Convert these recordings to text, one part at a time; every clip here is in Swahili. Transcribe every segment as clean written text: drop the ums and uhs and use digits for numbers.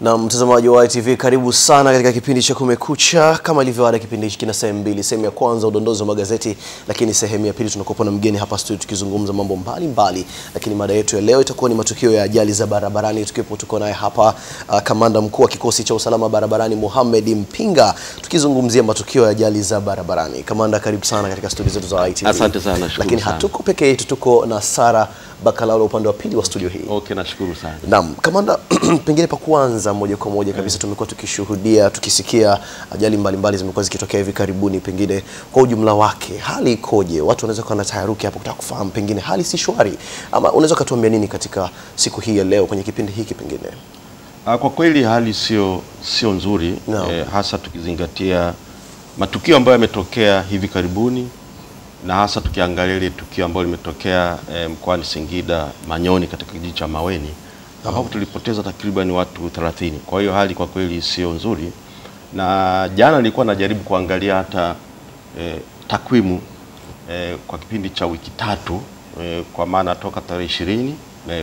Na mtazamaji wa ITV, karibu sana katika kipindi cha Kumekucha. Kama ilivyo ada, kipindi hiki kina sehemu mbili. Sehemu ya kwanza udondozi wa magazeti, lakini sehemu ya pili tunakuwa na mgeni hapa studio tukizungumza mambo mbalimbali. Lakini mada yetu ya leo itakuwa ni matukio ya ajali za barabarani. Tuko naye hapa kamanda mkuu wa kikosi cha usalama barabarani Mohamed Mpinga, tukizungumzia matukio ya ajali za barabarani. Kamanda, karibu sana katika studio zetu za ITV. Asante sana, lakini hatuko peke yetu, tuko na Sara Bakalalo upande wa pili wa studio hii. Okay, nashukuru sana. Naam, kamanda, pengine pa kuanza moja kwa moja kabisa, tumekuwa tukishuhudia, tukisikia ajali mbalimbali zimekuwa zikitokea hivi karibuni. Pengine kwa ujumla wake hali ikoje? Watu wanaweza kuwa na taharuki hapo kutaka kufahamu pengine hali si shwari, ama unaweza kutuambia nini katika siku hii ya leo kwenye kipindi hiki pengine? Kwa kweli hali sio nzuri, no. Hasa tukizingatia matukio ambayo yametokea hivi karibuni, na hasa tukiangalia ile tukio ambalo limetokea mkoani Singida Manyoni katika kijiji cha Maweni, ambapo tulipoteza takriban watu 30. Kwa hiyo hali kwa kweli sio nzuri, na jana nilikuwa najaribu kuangalia hata takwimu kwa kipindi cha wiki 3, kwa maana toka tarehe 20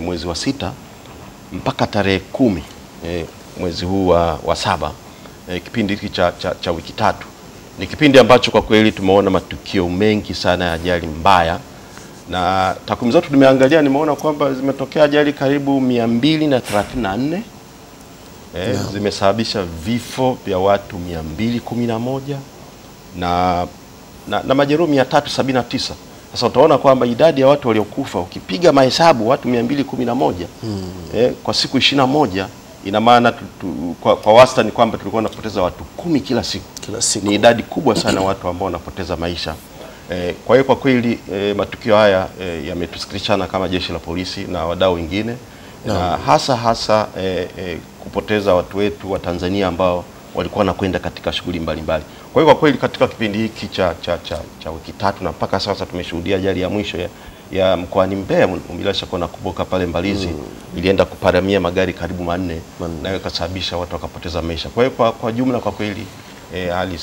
mwezi wa 6 mpaka tarehe 10 mwezi huu wa 7, kipindi hiki cha wiki 3 ni kipindi ambacho kwa kweli tumeona matukio mengi sana ya ajali mbaya, na takwimu zetu nimeangalia, nimeona kwamba zimetokea ajali karibu 234, zimesababisha vifo vya watu 211 na majeruhi 379. Sasa utaona kwamba idadi ya watu waliokufa ukipiga mahesabu watu 211 kwa siku 21, ina maana kwa wastani kwamba tulikuwa tunapoteza watu 10 kila siku. Ni idadi kubwa sana watu ambao wanapoteza maisha. Kwa hiyo kwa kweli matukio haya yametusikitisha kama jeshi la polisi na wadau wengine, na hasa kupoteza watu wetu wa Tanzania ambao walikuwa wanakwenda katika shughuli mbalimbali. Kwa hiyo kwa kweli katika kipindi hiki cha wiki 3 na mpaka sasa tumeshuhudia ajali ya mwisho ya mkoani Mbeya, bila shaka nakumbuka pale Mbalizi, ilienda kuparamia magari karibu 4 na ikasababisha watu wakapoteza maisha. Kwa hiyo kwa jumla kwa kweli hali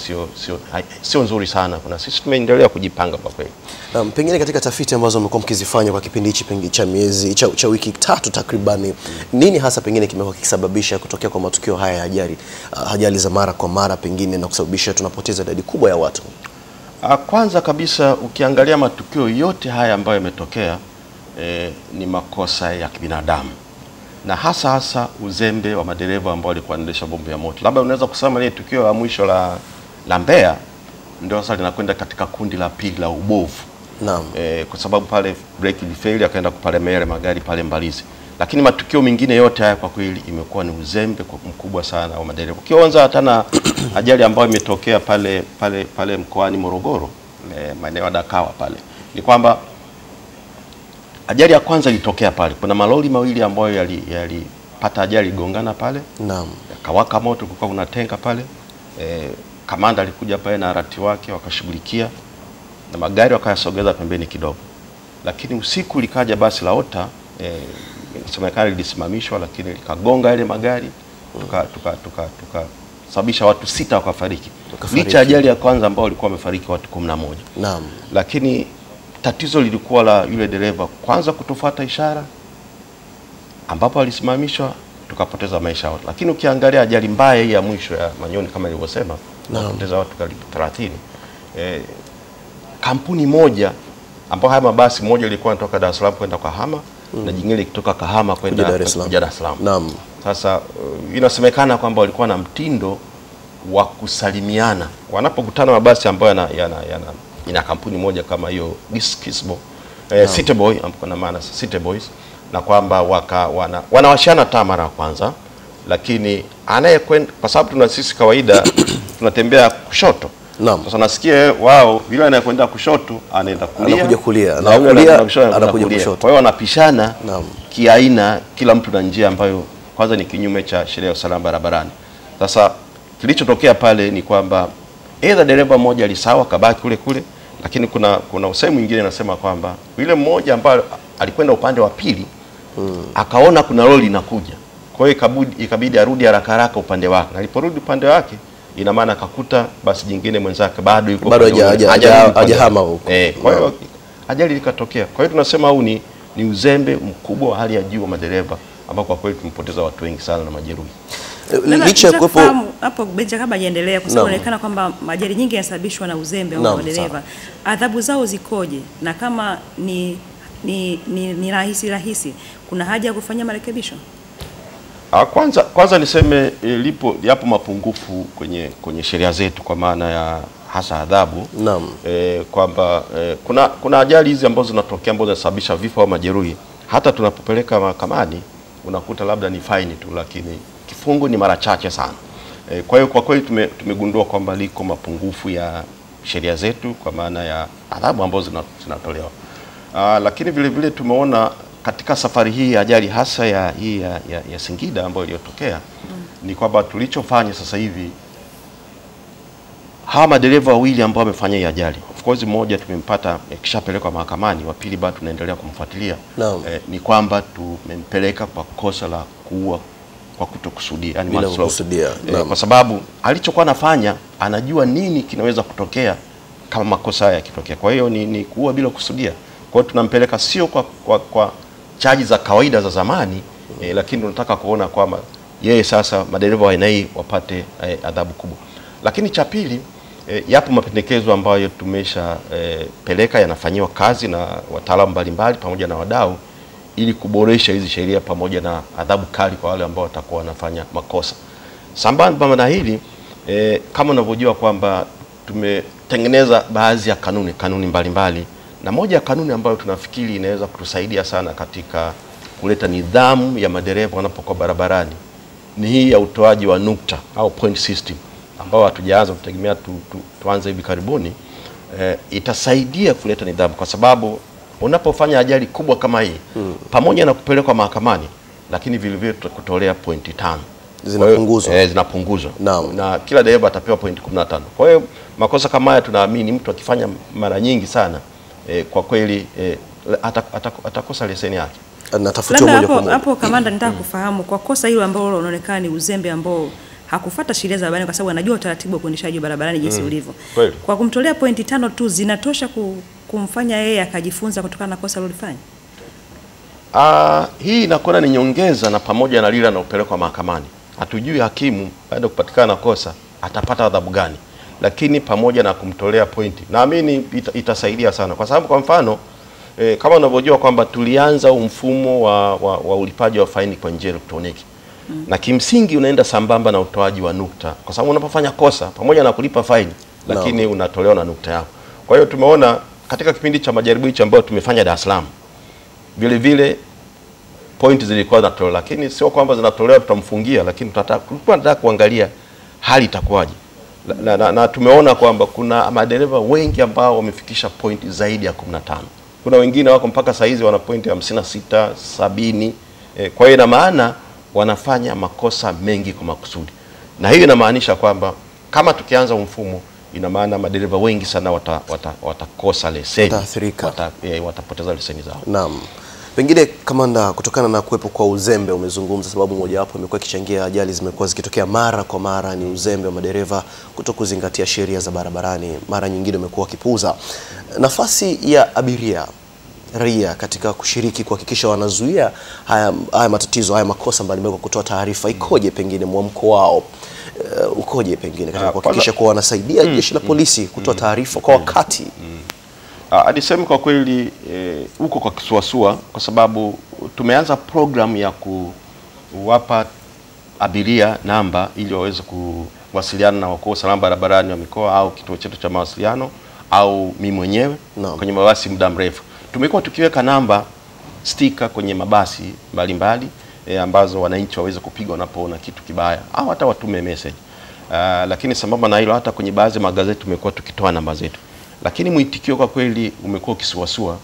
sio nzuri sana, na sisi tumeendelea kujipanga kwa kweli. Pengine katika tafiti ambazo mmekuwa mkizifanya kwa kipindi hichi cha miezi cha wiki 3 takribani, nini hasa pengine kimekuwa kikisababisha kutokea kwa matukio haya ya ajali za mara kwa mara pengine na kusababisha tunapoteza idadi kubwa ya watu? Kwanza kabisa ukiangalia matukio yote haya ambayo yametokea ni makosa ya kibinadamu, na hasa uzembe wa madereva ambao walikuwa wanaendesha bomba ya moto. Labda unaweza kusema ile tukio la mwisho la Mbeya ndio sasa linakwenda katika kundi la pili la ubovu. Naam. Kwa sababu pale brake ilifail, akaenda kupalemea magari pale Mbalizi. Lakini matukio mengine yote haya kwa kweli imekuwa ni uzembe mkubwa sana wa madereva. Ukianza hata na ajali ambayo imetokea pale mkoani Morogoro, maeneo ya Dakawa pale, ni kwamba ajali ya kwanza ilitokea pale. Kuna malori mawili ambayo yalipata ajali, gongana pale. Naam. Yakawaka moto, kulikuwa kuna tenka pale. Kamanda alikuja pale na arati wake, wakashughulikia na magari wakayasogeza pembeni kidogo. Lakini usiku likaja basi la OTA, inasemekana lilisimamishwa, lakini likagonga ile magari, tukasababisha watu 6 wakafariki. Licha ajali ya kwanza ambao walikuwa wamefariki watu 11. Naam. Lakini tatizo lilikuwa la yule dereva kwanza kutofuata ishara, ambapo alisimamishwa, tukapoteza maisha watu. Lakini ukiangalia ajali mbaya hii ya mwisho ya Manyoni kama nilivyosema, tukapoteza watu karibu 30. Kampuni moja ambapo haya mabasi, moja ilikuwa inatoka Dar es Salaam kwenda Kahama, na jingine kutoka Kahama kwenda Dar es Salaam. Naam. Sasa inasemekana kwamba walikuwa na mtindo wa kusalimiana wanapokutana mabasi ambayo ina kampuni moja kama hiyo Kisbo, City Boy, ambapo maana City Boys, na kwamba wanawashana taa mara ya kwanza, lakini anayekwenda, kwa sababu tuna sisi kawaida tunatembea kushoto. Naam. Sasa nasikia wao yule anayekwenda kushoto anaenda kulia, na yule anakuja kushoto. Kwa hiyo wanapishana kiaina, kila mtu na njia ambayo kwanza ni kinyume cha sheria ya usalama barabarani. Sasa kilichotokea pale ni kwamba aidha dereva mmoja alisawa kabaki kule, lakini kuna usemi mwingine anasema kwamba yule mmoja ambaye alikwenda upande wa pili akaona kuna lori linakuja. Kwa hiyo ikabidi arudi haraka upande wake. Na aliporudi upande wake, ina maana akakuta basi jingine mwenzake bado yuko hajahama huko. Kwa hiyo ajali ikatokea. Kwa hiyo tunasema huu ni uzembe mkubwa wa hali ya juu wa madereva, ambao kwa kweli tumepoteza watu wengi sana na majeruhi. Licha ya kuwepo hapo Benja kabla hajaendelea, kwa sababu inaonekana kwamba ajali nyingi zinasababishwa na uzembe wa madereva. Adhabu zao zikoje? Na kama ni rahisi, kuna haja ya kufanya marekebisho? Kwanza niseme yapo mapungufu kwenye sheria zetu, kwa maana ya hasa adhabu. Naam. Kwamba kuna ajali hizi ambazo zinatokea ambazo zinasababisha vifo au majeruhi, hata tunapopeleka mahakamani unakuta labda ni faini tu, lakini kifungo ni mara chache sana. Kwa hiyo kwa kweli tumegundua kwamba liko mapungufu ya sheria zetu kwa maana ya adhabu ambazo zinatolewa. Lakini vile vile tumeona katika safari hii ajali hasa ya Singida ambayo iliyotokea, ni kwamba tulichofanya sasa hivi, hawa madereva wawili ambao wamefanya hii ajali, of course mmoja tumempata kishapelekwa mahakamani, wa pili bado tunaendelea kumfuatilia. Ni kwamba tumempeleka kwa kosa la kuua kwa kutokusudia, yani manslaughter. Kwa sababu alichokuwa anafanya anajua nini kinaweza kutokea kama makosa haya yakitokea. Kwa hiyo ni kuua bila kusudia. Kwa hiyo tunampeleka sio kwa chaji za kawaida za zamani, lakini tunataka kuona kwamba yeye sasa madereva wa aina hii wapate adhabu kubwa. Lakini cha pili, yapo mapendekezo ambayo tumesha peleka, yanafanyiwa kazi na wataalamu mbalimbali pamoja na wadau, ili kuboresha hizi sheria pamoja na adhabu kali kwa wale ambao watakuwa wanafanya makosa. Sambamba na hili, kama unavyojua kwamba tumetengeneza baadhi ya kanuni mbalimbali, na moja ya kanuni ambayo tunafikiri inaweza kutusaidia sana katika kuleta nidhamu ya madereva wanapokuwa barabarani ni hii ya utoaji wa nukta au point system, ambao hatujaanza kutegemea tuanze hivi karibuni. Itasaidia kuleta nidhamu, kwa sababu unapofanya ajali kubwa kama hii, pamoja na kupelekwa mahakamani, lakini vile vile tutakutolea pointi 5 zinapunguzwa. Na kila dereva atapewa pointi 15. Kwa hiyo makosa kama haya tunaamini mtu akifanya mara nyingi sana, kwa kweli atakosa leseni yake. Hapo kamanda, nitaka kufahamu kwa kosa hilo ambalo unaonekana ni uzembe ambao hakufuata sheria za barabarani, kwa sababu anajua utaratibu wa kuendeshaji barabarani jinsi ulivyo. Kwa kumtolea pointi 5 tu zinatosha kumfanya yeye akajifunza kutokana na kosa alilofanya? Hii inakuwa ni nyongeza, na pamoja na lile anapelekwa mahakamani. Hatujui hakimu baada ya kupatikana na kosa atapata adhabu gani, lakini pamoja na kumtolea pointi, naamini itasaidia sana. Kwa sababu kwa mfano, kama unavyojua kwamba tulianza mfumo wa ulipaji wa faini kwa njia elektroniki. Na kimsingi unaenda sambamba na utoaji wa nukta, kwa sababu unapofanya kosa pamoja na kulipa faini, lakini unatolewa na nukta yako. Kwa hiyo tumeona katika kipindi cha majaribio hicho ambayo tumefanya Dar es Salaam, vile vile point zilikuwa zinatolewa, lakini sio kwamba zinatolewa tutamfungia, lakini tunataka kuangalia hali itakuwaje. Na tumeona kwamba kuna madereva wengi ambao wamefikisha point zaidi ya 15. Kuna wengine wako mpaka saizi wana point 56, 70. Kwa hiyo ina maana wanafanya makosa mengi kwa makusudi. Na hiyo inamaanisha kwamba kama tukianza mfumo, ina maana madereva wengi sana watakosa leseni, watapoteza leseni zao. Naam. Pengine kamanda, kutokana na kuwepo kwa uzembe, umezungumza sababu moja wapo imekuwa ikichangia ajali zimekuwa zikitokea mara kwa mara ni uzembe wa madereva kutokuzingatia sheria za barabarani, mara nyingine umekuwa kipuuza. Nafasi ya abiria, raia katika kushiriki kuhakikisha wanazuia haya matatizo, haya makosa mbalimbali kwa kutoa taarifa, ikoje? Pengine mwamko wao ukoje pengine katika kuhakikisha kwa wanasaidia jeshi la polisi kutoa taarifa kwa wakati? Adisemi kwa kweli huko kwa kisuasua, kwa sababu tumeanza program ya kuwapa abiria namba ili waweze kuwasiliana na wakuu wa usalama barabarani wa mikoa au kituo chetu cha mawasiliano au mimi mwenyewe kwenye mabasi muda mrefu. Tumekuwa tukiweka namba sticker kwenye mabasi mbalimbali ambazo wananchi waweze kupiga wanapoona kitu kibaya au hata watume message. Lakini sambamba na hilo, hata kwenye baadhi ya magazeti tumekuwa tukitoa namba zetu. Lakini mwitikio kwa kweli umekuwa ukisuasua.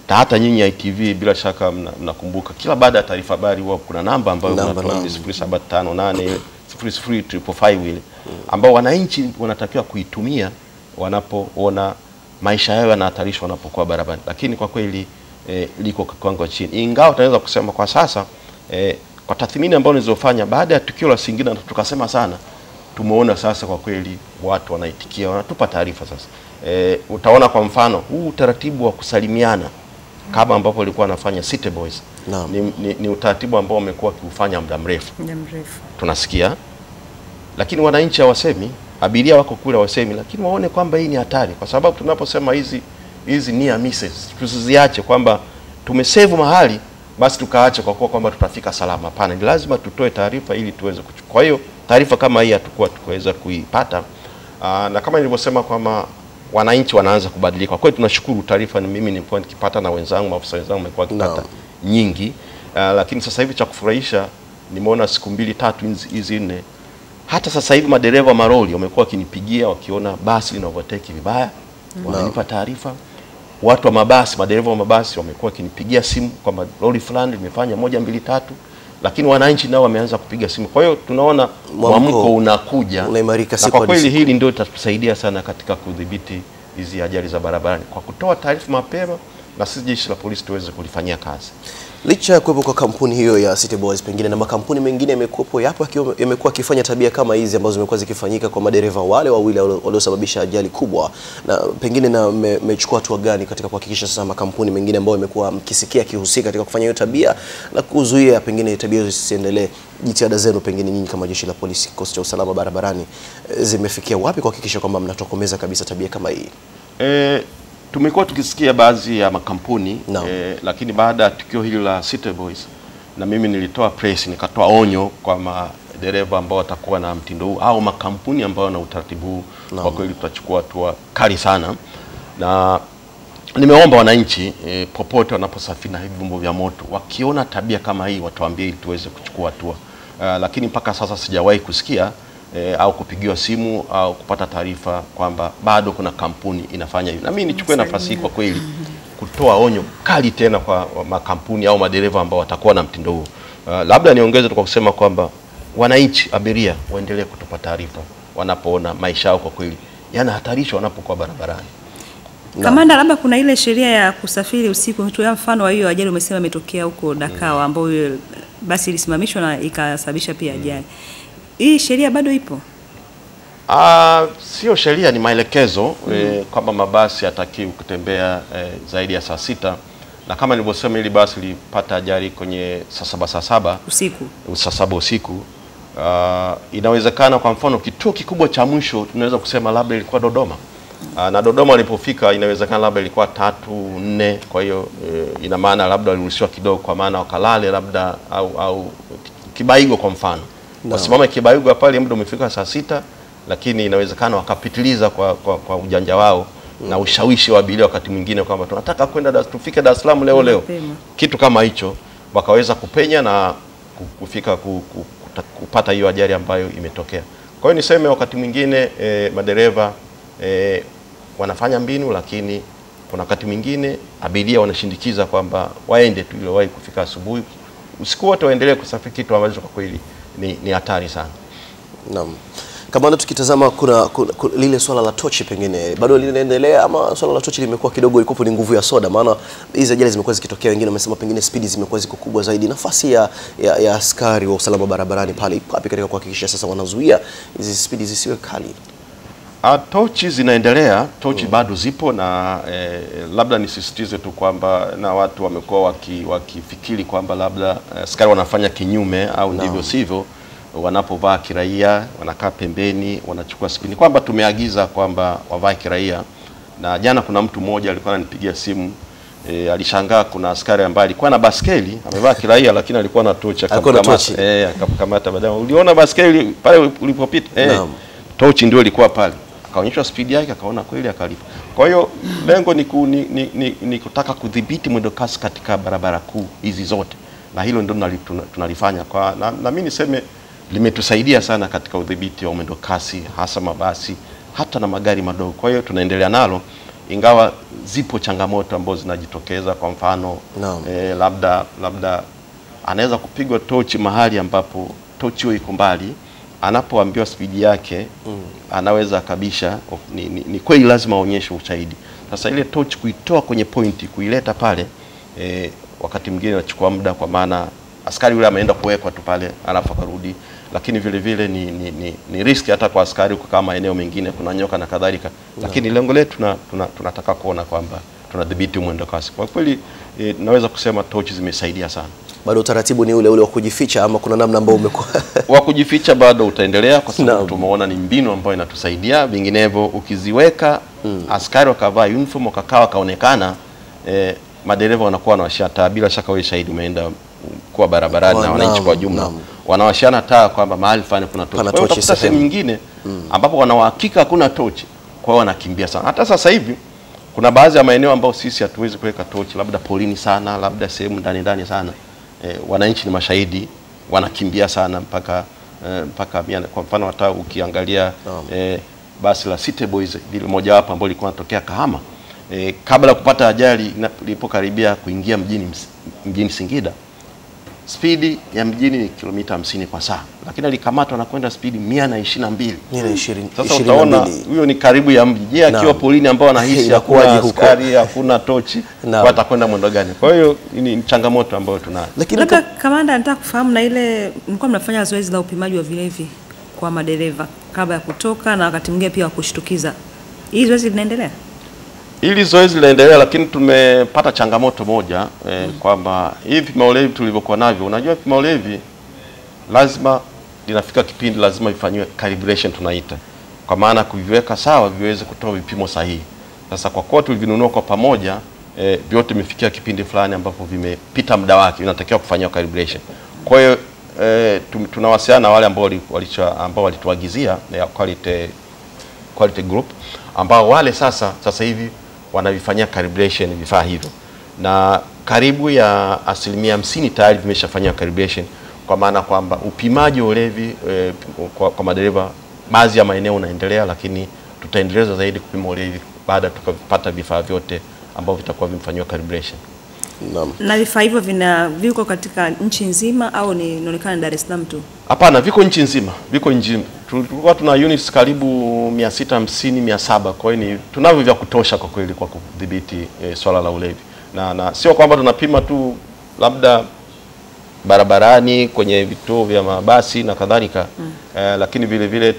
Hata nyinyi ITV bila shaka mnakumbuka kila baada ya taarifa habari huwa kuna namba ambayo unatoa 0758 00555 ile ambao wananchi wanatakiwa kuitumia wanapoona maisha yao yanahatarishwa wanapokuwa barabarani. Lakini kwa kweli liko kiwango chini. Ingawa tunaweza kusema kwa sasa kwa tathmini ambayo nilizofanya baada ya tukio la Singida, tukasema sana tumeona sasa kwa kweli watu wanaitikia, wanatupa taarifa sasa. Utaona kwa mfano huu utaratibu wa kusalimiana kama ambapo walikuwa wanafanya City Boys. Ni utaratibu ambao wamekuwa kiufanya muda mrefu. Tunasikia, lakini wananchi hawasemi, abiria wako kule hawasemi, lakini waone kwamba hii ni hatari, kwa sababu tunaposema hizi near misses tusiziache kwamba tumesave mahali basi tukaacha kwa kuwa kwamba tutafika salama. Hapana, ni lazima tutoe taarifa ili tuweze kuchukua. Kwa hiyo taarifa kama hii tukaweza kuipata, na kama nilivyosema kwamba wananchi wanaanza kubadilika. Kwa hiyo tunashukuru taarifa, ni mimi nilikuwa nikipata na wenzangu, maafisa wenzangu wamekuwa wakipata nyingi, lakini sasa hivi cha kufurahisha nimeona siku 2-3 hizi 4 hata sasa hivi madereva maroli wamekuwa wakinipigia wakiona basi lina overtake vibaya, wananipa taarifa. Watu wa mabasi, madereva wa mabasi wamekuwa wakinipigia simu kwamba lori fulani limefanya 1 2 3, lakini wananchi nao wameanza kupiga simu. Kwa hiyo tunaona mwamko unakuja, unaimarika siku kwa kweli. Hili ndio litatusaidia sana katika kudhibiti hizi ajali za barabarani, kwa kutoa taarifa mapema na sisi jeshi la polisi tuweze kulifanyia kazi. Licha ya kuwepo kwa kampuni hiyo ya City Boys, pengine na makampuni mengine yamekuwa yakifanya tabia kama hizi ambazo zimekuwa zikifanyika kwa madereva wale wawili waliosababisha ajali kubwa, na pengine na mmechukua hatua gani katika kuhakikisha sasa makampuni mengine ambayo yamekuwa mkisikia kihusika katika kufanya hiyo tabia na kuzuia pengine tabia hizo zisiendelee? Jitihada zenu pengine nyinyi kama jeshi la polisi, kikosi cha usalama barabarani, zimefikia wapi kuhakikisha kwamba mnatokomeza kabisa tabia kama hii? Tumekuwa tukisikia baadhi ya makampuni lakini baada ya tukio hili la City Boys, na mimi nilitoa press nikatoa onyo kwa madereva ambao watakuwa na mtindo huu au makampuni ambao na utaratibu huu, kwa kweli tutachukua hatua kali sana. Na nimeomba wananchi popote wanaposafiri na hivi vyombo vya moto, wakiona tabia kama hii watuambie ili tuweze kuchukua hatua. Lakini mpaka sasa sijawahi kusikia au kupigiwa simu au kupata taarifa kwamba bado kuna kampuni inafanya hivyo. Na mimi nichukue nafasi hii kwa kweli kutoa onyo kali tena kwa makampuni au madereva ambao watakuwa na mtindo huu. Labda niongeze tu kwa kusema kwamba wananchi, abiria waendelee kutupa taarifa wanapoona maisha yao kwa kweli yanahatarishwa wanapokuwa barabarani. Kamanda, labda kuna ile sheria ya kusafiri usiku, tutoa mfano wa hiyo ajali umesema imetokea huko Dakar ambayo basi ilisimamishwa na ikasababisha pia ajali. Hii sheria bado ipo? Sio sheria, ni maelekezo kwamba mabasi yatakiwi kutembea zaidi ya saa 6, na kama nilivyosema ili basi lipata ajali kwenye saa 7 usiku. Inawezekana kwa mfano kituo kikubwa cha mwisho tunaweza kusema labda ilikuwa Dodoma. Na Dodoma walipofika inawezekana labda ilikuwa 3-4, kwa hiyo ina maana labda waliruhusiwa kidogo, kwa maana wakalale labda au Kibaigo kwa mfano. Wasimama Kibaigo pale muda umefika saa 6, lakini inawezekana wakapitiliza kwa ujanja wao na ushawishi wa abiria wakati mwingine kwamba tunataka kwenda tufike Dar es Salaam leo. Kitu kama hicho wakaweza kupenya na kufika kupata hiyo ajali ambayo imetokea. Kwa hiyo niseme wakati mwingine madereva wanafanya mbinu, lakini kuna wakati mwingine abiria wanashindikiza kwamba waende tu ili wahi kufika asubuhi. Usiku wote waendelee kusafiri, kitu ambacho kwa kweli ni hatari sana. Naam. Kamanda, tukitazama kuna lile swala la tochi pengine bado linaendelea, ama swala la tochi limekuwa kidogo ikopo ni nguvu ya soda? Maana hizi ajali zimekuwa zikitokea, wengine wamesema pengine spidi zimekuwa ziko kubwa zaidi. Nafasi ya askari wa usalama barabarani pale ipo wapi katika kuhakikisha sasa wanazuia hizi spidi zisiwe kali? Tochi zinaendelea, tochi bado zipo, na labda nisisitize tu kwamba na watu wamekuwa wakifikiri kwamba labda askari wanafanya kinyume au ndivyo sivyo. Wanapovaa kiraia wanakaa pembeni wanachukua spidi, kwamba tumeagiza kwamba wavae kiraia. Na jana kuna mtu mmoja alikuwa ananipigia simu, alishangaa kuna askari ambaye alikuwa na baskeli amevaa kiraia lakini alikuwa na tochi, akamkamata. Baadaye uliona baskeli pale ulipopita? Tochi ndio ilikuwa pale. Akaonyeshwa spidi yake, akaona kweli, akalipa. Kwa hiyo lengo ni kutaka kudhibiti mwendo kasi katika barabara kuu hizi zote, na hilo ndio tunalifanya na mimi niseme limetusaidia sana katika udhibiti wa mwendo kasi, hasa mabasi hata na magari madogo. Kwa hiyo tunaendelea nalo, ingawa zipo changamoto ambazo zinajitokeza. Kwa mfano labda anaweza kupigwa tochi mahali ambapo tochi hiyo iko mbali, anapoambiwa spidi yake anaweza kabisha. Ni kweli lazima aonyeshe ushahidi. Sasa ile tochi kuitoa kwenye pointi kuileta pale, wakati mwingine inachukua muda, kwa maana askari yule ameenda kuwekwa tu pale alafu akarudi. Lakini vile vile ni riski hata kwa askari kama eneo mengine kuna nyoka na kadhalika. Lakini lengo letu tunataka kuona kwamba tunadhibiti mwendo kasi. Kwa kweli naweza kusema tochi zimesaidia sana. Bado utaratibu ni ule ule wa kujificha ama kuna namna ambao umekuwa wa kujificha bado utaendelea kwa sababu tumeona ni mbinu ambayo inatusaidia. Vinginevyo ukiziweka askari wakavaa uniform wakakaa kaonekana, madereva wanakuwa wanawasha taa. Bila shaka wewe shahidi umeenda kwa barabarani na wananchi kwa jumla wanawashana taa kwamba mahali fulani kuna tochi. Kwa hiyo sehemu nyingine ambapo wanahakika hakuna tochi, kwa hiyo wanakimbia sana. Hata sasa hivi kuna baadhi ya maeneo ambayo sisi hatuwezi kuweka tochi, labda polini sana, labda sehemu ndani sana. Wananchi ni mashahidi, wanakimbia sana mpaka kwa mfano hata ukiangalia basi la City Boys ile moja wapo ambao lilikuwa linatokea Kahama, kabla kupata ajali ilipokaribia kuingia mjini Singida, spidi ya mjini ni kilomita 50 kwa saa, lakini alikamatwa na kwenda spidi 122. Sasa utaona huyo ni karibu ya mji. Je, akiwa polini ambao anahisi hakuna askari, hakuna tochi, watakwenda mwendo gani? Kwa hiyo ni changamoto ambayo tunayo. Lakini kamanda, nataka kufahamu na ile mlikuwa mnafanya zoezi la upimaji wa vilevi kwa madereva kabla ya kutoka na wakati mwingine pia wa kushtukiza. Hii zoezi linaendelea? Hili zoezi linaendelea, lakini tumepata changamoto moja kwamba hivi vipima ulevi tulivyokuwa navyo, unajua vipima ulevi lazima linafika kipindi lazima ifanywe calibration tunaita, kwa maana kuviweka sawa viweze kutoa vipimo sahihi. Sasa kwa kuwa tulivinunua kwa pamoja, vyote vimefikia kipindi fulani ambapo vimepita muda wake, vinatakiwa kufanywa calibration. Kwa hiyo tunawasiliana na wale ambao walituagizia quality group, ambao wale sasa hivi wanavifanyia calibration vifaa hivyo, na karibu ya 50% tayari vimeshafanywa calibration, kwa maana kwamba upimaji wa ulevi kwa madereva baadhi ya maeneo unaendelea, lakini tutaendeleza zaidi kupima ulevi baada tukapata vifaa vyote ambavyo vitakuwa vimefanywa calibration. Na vifaa hivyo viko katika nchi nzima au ni inaonekana Dar es Salaam tu? Hapana, viko nchi nzima, Tulikuwa tuna units karibu 650 700, kwa hiyo tunavyo vya kutosha kwa kweli kwa kudhibiti swala la ulevi. Na sio kwamba tunapima tu labda barabarani kwenye vituo vya mabasi na kadhalika, lakini vile vile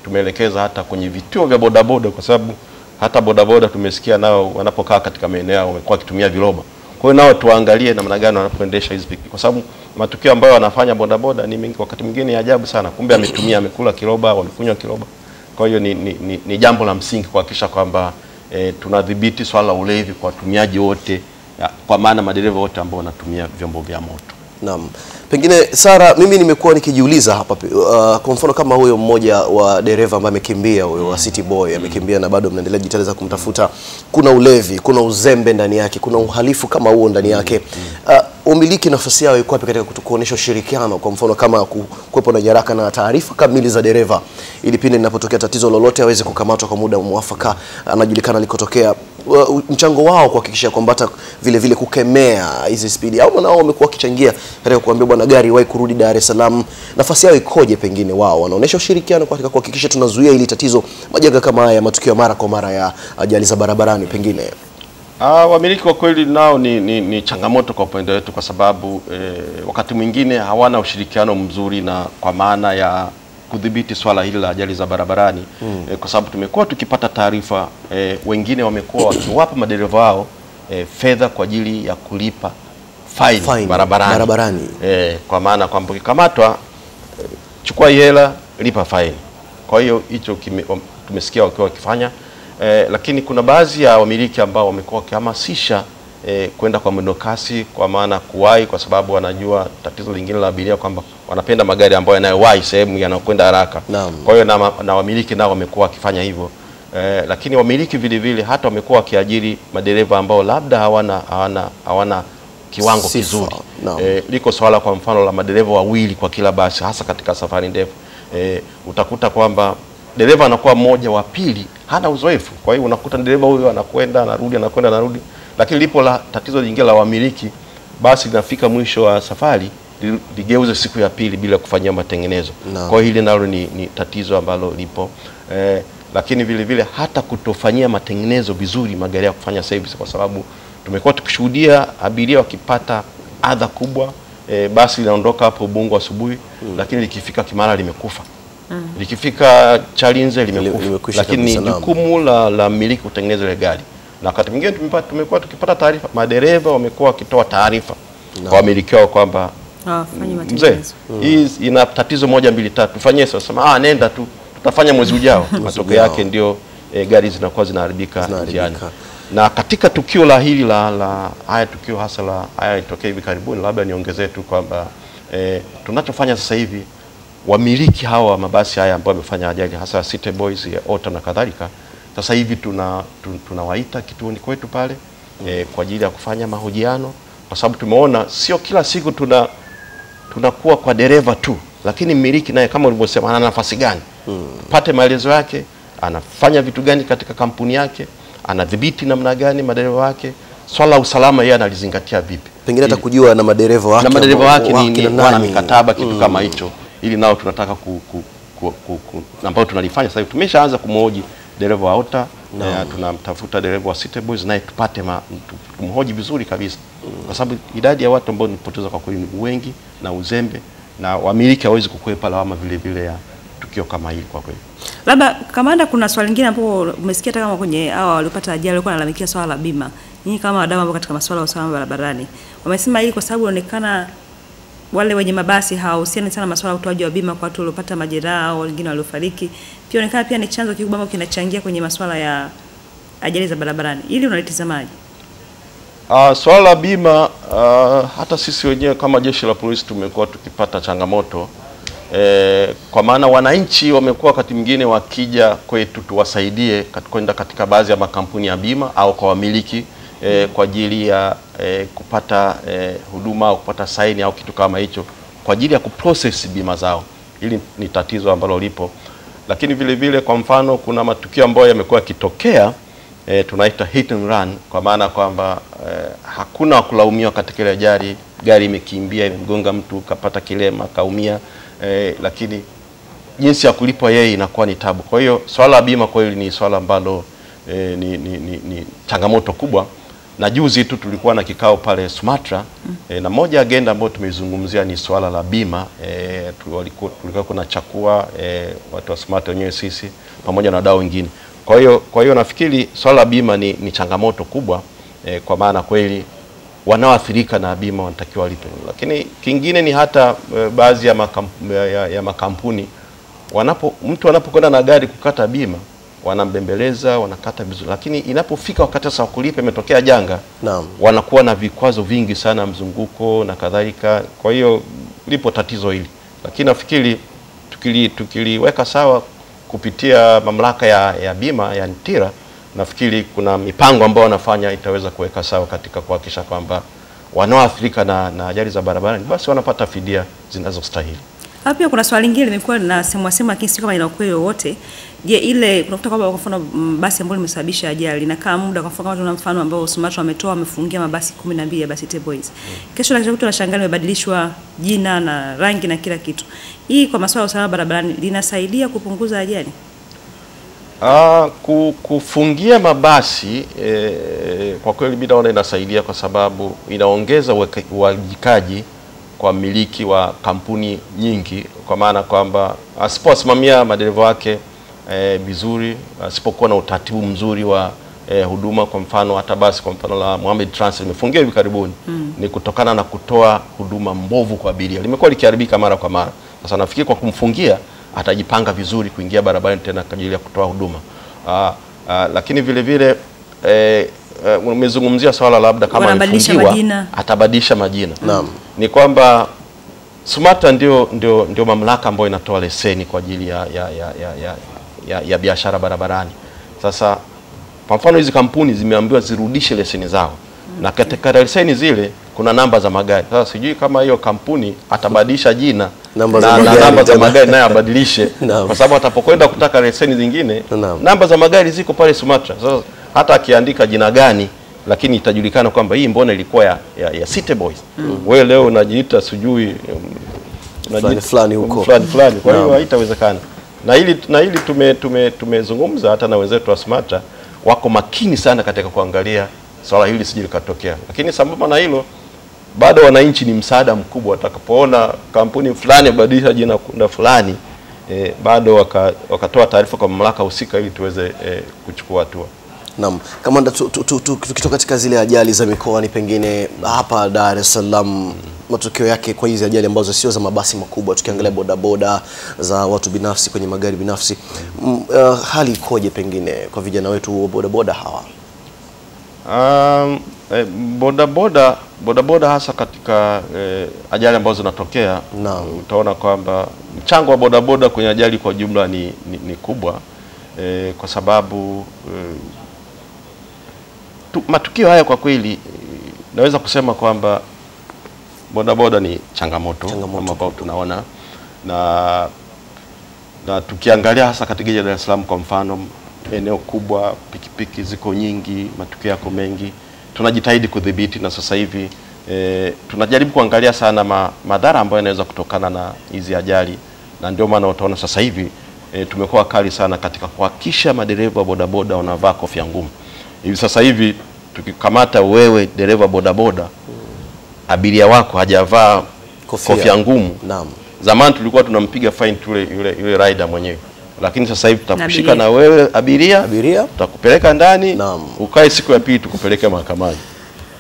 tumeelekeza hata kwenye vituo vya bodaboda, kwa sababu hata bodaboda tumesikia nao wanapokaa katika maeneo yao wamekuwa wakitumia viroba. Kwa hiyo nao tuangalie namna gani wanapoendesha hizo pikipiki, kwa sababu matukio ambayo wanafanya bodaboda ni mingi, wakati mwingine ajabu sana, kumbe amekula kiroba, wamekunywa kiroba. Kwa hiyo ni jambo la msingi kuhakikisha kwamba tunadhibiti swala la ulevi kwa watumiaji wote, kwa maana madereva wote ambao wanatumia vyombo vya moto. Naam. Pengine Sara, mimi nimekuwa nikijiuliza hapa kwa mfano kama huyo mmoja wa dereva ambaye amekimbia, huyo wa City Boy amekimbia na bado mnaendelea jitihada kumtafuta, kuna ulevi, kuna uzembe ndani yake, kuna uhalifu kama huo ndani yake. Umiliki nafasi yao iko wapi katika kuonesha ushirikiano, kwa mfano kama kuwepo na nyaraka na taarifa kamili za dereva ili pindi linapotokea tatizo lolote aweze kukamatwa kwa muda mwafaka, anajulikana alikotokea, mchango wao kuhakikisha kwamba hata vile vile kukemea hizi spidi, au nao wamekuwa kichangia katika kuambia bwana gari wahi kurudi Dar es Salaam, nafasi yao ikoje? Pengine wao wanaonesha ushirikiano katika kuhakikisha tunazuia ili tatizo majanga kama haya, matukio mara kwa mara ya ajali za barabarani pengine? Wamiliki kwa kweli nao ni changamoto kwa upande wetu, kwa sababu wakati mwingine hawana ushirikiano mzuri, na kwa maana ya kudhibiti swala hili la ajali za barabarani, kwa sababu tumekuwa tukipata taarifa wengine wamekuwa wakiwapa madereva wao fedha kwa ajili ya kulipa fine barabarani. Kwa maana kwamba ukikamatwa chukua hela, lipa fine. Kwa hiyo hicho tumesikia wakiwa wakifanya. Lakini kuna baadhi ya wamiliki ambao wamekuwa wakihamasisha kwenda kwa mwendo kasi, kwa maana kuwahi, kwa sababu wanajua tatizo lingine la abiria kwamba wanapenda magari ambayo yanayowahi sehemu yanakwenda haraka. Kwa hiyo na wamiliki nao wamekuwa wakifanya hivyo. Lakini wamiliki vile vile hata wamekuwa wakiajiri madereva ambao labda hawana kiwango kizuri. Liko swala kwa mfano la madereva wawili kwa kila basi, hasa katika safari ndefu. Utakuta kwamba dereva anakuwa mmoja, wa pili hana uzoefu. Kwa hiyo unakuta dereva huyo anakwenda anarudi, lakini lipo la tatizo lingine la wamiliki, basi linafika mwisho wa safari ligeuze siku ya pili bila kufanyia matengenezo. Kwa hiyo hili nalo ni tatizo ambalo lipo. Lakini vile vile hata kutofanyia matengenezo vizuri magari ya kufanya service, kwa sababu tumekuwa tukishuhudia abiria wakipata adha kubwa, basi linaondoka hapo Ubungo asubuhi, lakini likifika Kimara limekufa. Likifika Chalinze limekufa. Lakini ni jukumu la mmiliki kutengeneza ile gari. Na wakati mwingine tumekuwa tukipata taarifa, madereva wamekuwa wakitoa taarifa kwa wamiliki wao kwamba mzee, hii ina tatizo 1 2 3, tufanyie sasa. Nenda tu, tutafanya mwezi ujao. Matokeo yake ndio gari zinakuwa zinaharibika njiani. Na katika tukio la hili la haya tukio hasa la haya itokea hivi karibuni, labda niongezee tu kwamba tunachofanya sasa hivi, wamiliki hawa mabasi haya ambao wamefanya ajali hasa City Boys, Ota na kadhalika, sasa hivi tunawaita kituoni kwetu pale kwa ajili ya kufanya mahojiano, kwa sababu tumeona sio kila siku tunakuwa kwa dereva tu, lakini mmiliki naye kama ulivyosema ana nafasi gani? Pate maelezo yake, anafanya vitu gani katika kampuni yake, anadhibiti namna gani madereva wake, swala la usalama yeye analizingatia vipi, pengine hata kujua na madereva wake ni wana mikataba, kitu kama hicho, ili nao tunataka ambao tunalifanya sasa hivi. Tumeshaanza kumhoji dereva wa Ota, tunamtafuta dereva wa City Boys naye tupate kumhoji vizuri kabisa, kwa sababu idadi ya watu ambao nipoteza kwa kweli ni wengi na uzembe, na wamiliki hawezi kukwepa lawama vile vile ya tukio kama hili kwa kweli. Labda kamanda, kuna swali lingine ambapo umesikia hata kama kwenye hao waliopata ajali walikuwa wanalalamikia swala la bima. Nyinyi kama wadau ambao katika masuala ya usalama barabarani, wamesema hili kwa sababu inaonekana wale wenye mabasi hawahusiani sana masuala ya utoaji wa bima kwa watu waliopata majeraha au wengine waliofariki. Pia inaonekana pia ni chanzo kikubwa ambacho kinachangia kwenye masuala ya ajali za barabarani. Hili unalitazamaje? Swala la bima, hata sisi wenyewe kama jeshi la polisi tumekuwa tukipata changamoto, kwa maana wananchi wamekuwa wakati mwingine wakija kwetu tuwasaidie kwenda katika baadhi ya makampuni ya bima au kwa wamiliki kwa ajili ya kupata huduma au kupata saini au kitu kama hicho kwa ajili ya kuprocess bima zao. Hili ni tatizo ambalo lipo, lakini vile vile kwa mfano kuna matukio ambayo yamekuwa yakitokea, tunaita hit and run, kwa maana kwamba hakuna kulaumiwa katika ile ajali, gari imekimbia imemgonga mtu kapata kilema kaumia, lakini jinsi ya kulipwa yeye inakuwa ni tabu. Kwa hiyo swala la bima kwa hiyo ni swala ambalo ni changamoto kubwa, na juzi tu tulikuwa na kikao pale Sumatra, na moja agenda ambayo tumezungumzia ni swala la bima. Tulikuwa kuna chakua watu wa Sumatra wenyewe sisi pamoja na wadau wengine. Kwa hiyo nafikiri swala la bima ni changamoto kubwa, kwa maana kweli wanaoathirika na bima wanatakiwa walipe. Lakini kingine ni hata baadhi ya makampuni mtu anapokwenda na gari kukata bima wanambembeleza, wanakata vizuri, lakini inapofika wakati sasa kulipa imetokea janga, wanakuwa na vikwazo vingi sana, mzunguko na kadhalika. Kwa hiyo lipo tatizo hili, lakini nafikiri tukiliweka sawa kupitia mamlaka ya bima ya NTIRA, nafikiri kuna mipango ambayo wanafanya itaweza kuweka sawa katika kuhakikisha kwamba wanaoathirika na ajali za barabarani basi wanapata fidia zinazostahili. Pia kuna swali lingine limekuwa na sema kisi kama ina ukweli wote. Je, ile kunakuta kwamba kwa mfano basi ambalo limesababisha ajali linakaa muda, kwa mfano kama tuna mfano ambao Sumatra wametoa wamefungia mabasi 12 ya basi City Boys. Kesho na kesho tunashangaa limebadilishwa jina na rangi na kila kitu. Hii kwa masuala ya usalama barabarani linasaidia kupunguza ajali? Kufungia mabasi kwa kweli mimi naona inasaidia, kwa sababu inaongeza uwajibikaji kwa miliki wa kampuni nyingi, kwa maana kwamba asiposimamia madereva wake vizuri, asipokuwa na utaratibu mzuri wa huduma, kwa mfano hata basi kwa mfano la Mohamed Trans limefungiwa hivi karibuni, ni kutokana na kutoa huduma mbovu kwa abiria, limekuwa likiharibika mara kwa mara. Sasa nafikiri kwa kumfungia atajipanga vizuri kuingia barabarani tena kwa ajili ya kutoa huduma. Lakini vile vile umezungumzia swala labda kama amefungiwa atabadilisha majina. Ni kwamba Sumatra ndio mamlaka ambayo inatoa leseni kwa ajili ya biashara barabarani. Sasa kwa mfano hizi kampuni zimeambiwa zirudishe leseni zao, na katika leseni zile kuna namba za magari. Sasa sijui kama hiyo kampuni atabadilisha jina namba za magari naye abadilishe, kwa sababu atapokwenda kutaka leseni zingine namba za magari ziko pale Sumatra. Sasa hata akiandika jina gani, lakini itajulikana kwamba hii mbona ilikuwa ya City Boys. Wewe leo unajiita sijui fulani huko fulani. Kwa hiyo haitawezekana. Na hili tumezungumza hata na wenzetu wa Sumatra, wako makini sana katika kuangalia swala hili sije likatokea. Lakini sambamba na hilo, bado wananchi ni msaada mkubwa, watakapoona kampuni fulani badilisha jina kuna fulani, bado wakatoa taarifa kwa mamlaka husika ili tuweze kuchukua hatua. Naam, kamanda, tukitoka katika zile ajali za mikoani, pengine hapa Dar es Salaam, matokeo yake kwa hizi ajali ambazo sio za mabasi makubwa, tukiangalia bodaboda za watu binafsi kwenye magari binafsi, hali ikoje pengine kwa vijana wetu wa bodaboda hawa? Bodaboda hasa katika ajali ambazo zinatokea, utaona kwamba mchango wa bodaboda kwenye ajali kwa jumla ni kubwa, kwa sababu matukio haya kwa kweli naweza kusema kwamba bodaboda ni changamoto ambao tunaona, na tukiangalia hasa katika jiji la Dar es Salaam kwa mfano, eneo kubwa, pikipiki ziko nyingi, matukio yako mengi, tunajitahidi kudhibiti, na sasa hivi tunajaribu kuangalia sana madhara ambayo yanaweza kutokana na hizi ajali, na ndio maana utaona sasa hivi tumekuwa kali sana katika kuhakikisha madereva wa bodaboda wanavaa kofia ngumu. Hivi sasa hivi tukikamata wewe dereva bodaboda, abiria wako hajavaa kofia ngumu, zamani tulikuwa tunampiga fine yule rider mwenyewe, lakini sasa hivi tutakushika na wewe abiria, tutakupeleka ndani, ukae siku ya pili tukupeleke mahakamani.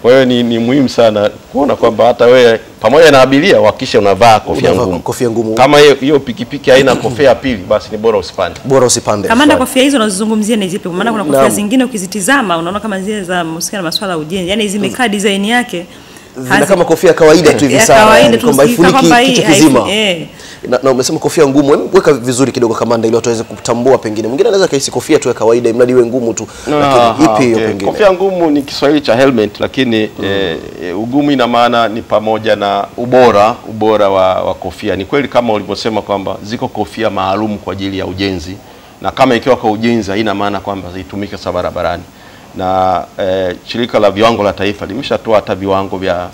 Kwa hiyo ni muhimu sana kuona kwamba hata wewe pamoja na abiria uhakikishe unavaa kofia ngumu. Kama hiyo pikipiki haina kofia ya pili, basi ni bora usipande. Kamanda, kofia hizo unazozungumzia ni zipi? Maana kuna kofia zingine ukizitizama unaona kama zile za mhusika na masuala ya ujenzi, yani zimekaa design yake zina kama kofia kawaida tu hivi sana, kwamba ifuniki kitu kizima. Na umesema kofia ngumu, weka vizuri kidogo kamanda, ili watu waweze kutambua. Pengine mwingine anaweza kaisi kofia tu ya kawaida imradi iwe ngumu tu, lakini ipi hiyo pengine? Kofia ngumu ni Kiswahili cha helmet, lakini ugumu ina maana ni pamoja na ubora wa kofia. Ni kweli kama ulivyosema kwamba ziko kofia maalum kwa ajili ya ujenzi, na kama ikiwa kwa ujenzi haina maana kwamba zitumike sa barabarani, na shirika la viwango la taifa limeshatoa hata viwango vya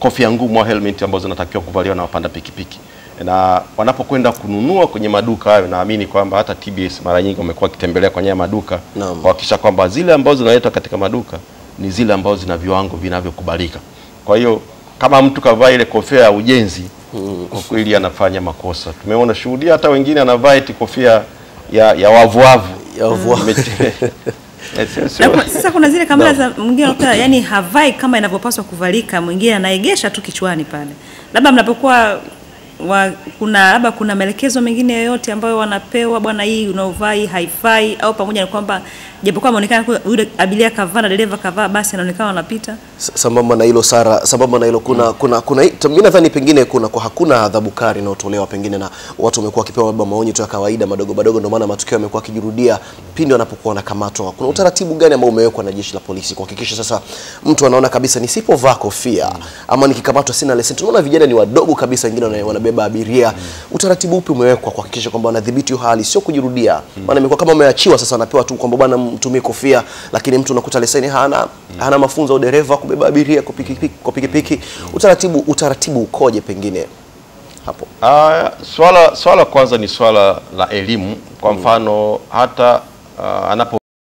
kofia ngumu au helmet ambazo zinatakiwa kuvaliwa na wapanda pikipiki, na wanapokwenda kununua kwenye maduka hayo, naamini kwamba hata TBS mara nyingi wamekuwa kitembelea kwenye maduka kuhakikisha kwamba zile ambazo zinaletwa katika maduka ni zile ambazo zina viwango vinavyokubalika. Kwa hiyo kama mtu kavaa ile kofia ya ujenzi, kwa kweli anafanya makosa. Tumeona shuhudia hata wengine anavaa eti kofia ya wavuavu. Sasa kuna zile kamera za mwingine yani havai kama inavyopaswa kuvalika, mwingine anaegesha tu kichwani pale. Labda mnapokuwa kuna maelekezo mengine yoyote ambayo wanapewa, bwana hii unaovai haifai, au pamoja na kwamba japokuwa inaonekana yule abiria kavaa na dereva kavaa, basi anaonekana wanapita? Sambamba na hilo Sara, sambamba na hilo kuna mimi nadhani pengine hakuna adhabu kali inayotolewa, pengine na watu wamekuwa wakipewa maonyo tu ya kawaida madogo, ndio maana matukio yamekuwa kijirudia pindi wanapokuwa wanakamatwa. Kuna utaratibu gani ambao umewekwa na jeshi la polisi kuhakikisha sasa mtu anaona kabisa nisipovaa kofia ama nikikamatwa sina leseni? Tunaona vijana ni wadogo kabisa, wengine wanabeba abiria. Utaratibu upi umewekwa kuhakikisha kwamba wanadhibiti hiyo hali sio kujirudia? Maana imekuwa kama umeachiwa sasa, anapewa tu kwamba bwana mtumie kofia, lakini mtu unakuta leseni hana mafunzo ya dereva kubeba abiria kwa pikipiki. Utaratibu ukoje pengine hapo? Swala kwanza ni swala la elimu. Kwa mfano hata anapo